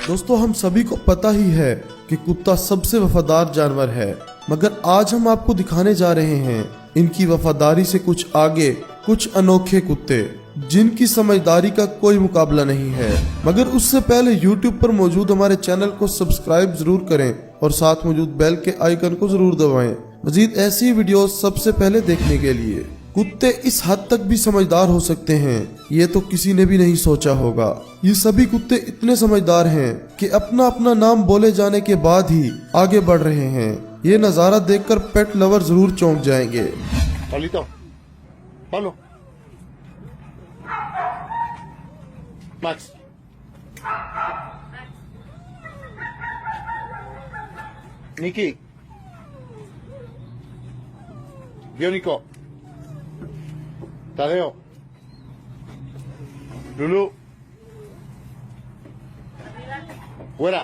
दोस्तों हम सभी को पता ही है कि कुत्ता सबसे वफादार जानवर है, मगर आज हम आपको दिखाने जा रहे हैं इनकी वफादारी से कुछ आगे कुछ अनोखे कुत्ते जिनकी समझदारी का कोई मुकाबला नहीं है। मगर उससे पहले YouTube पर मौजूद हमारे चैनल को सब्सक्राइब जरूर करें और साथ मौजूद बेल के आइकन को जरूर दबाएं मजीद ऐसी वीडियो सबसे पहले देखने के लिए। कुत्ते इस हद तक भी समझदार हो सकते हैं, ये तो किसी ने भी नहीं सोचा होगा। ये सभी कुत्ते इतने समझदार हैं कि अपना अपना नाम बोले जाने के बाद ही आगे बढ़ रहे हैं। ये नज़ारा देखकर पेट लवर जरूर चौंक जाएंगे। Pablito, Pablo, Max, Nicky, Bionico, Tadeo, Lulu, Fuera,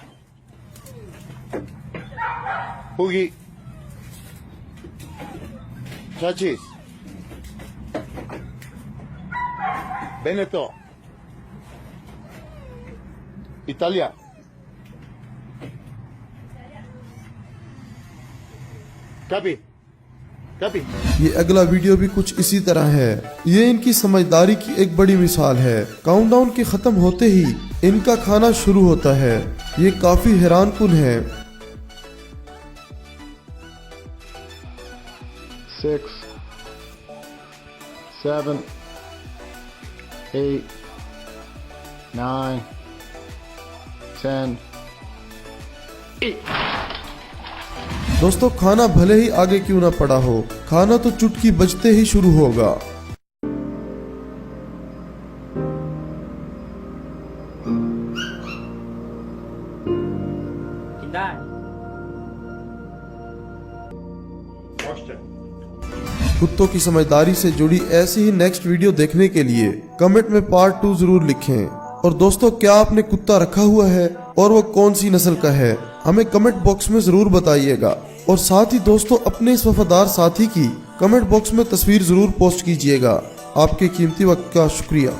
Hugi, Chachis, Veneto, Italia, Capi, Capi। ये अगला वीडियो भी कुछ इसी तरह है। ये इनकी समझदारी की एक बड़ी मिसाल है। काउंटडाउन के खत्म होते ही इनका खाना शुरू होता है। ये काफी हैरानकुन है। 6, 7, 8, 9, 10, 8। दोस्तों खाना भले ही आगे क्यों ना पड़ा हो, खाना तो चुटकी बजते ही शुरू होगा। कुत्तों की समझदारी से जुड़ी ऐसी ही नेक्स्ट वीडियो देखने के लिए कमेंट में पार्ट 2 जरूर लिखें। और दोस्तों क्या आपने कुत्ता रखा हुआ है और वो कौन सी नस्ल का है, हमें कमेंट बॉक्स में जरूर बताइएगा। और साथ ही दोस्तों अपने इस वफादार साथी की कमेंट बॉक्स में तस्वीर जरूर पोस्ट कीजिएगा। आपके कीमती वक्त का शुक्रिया।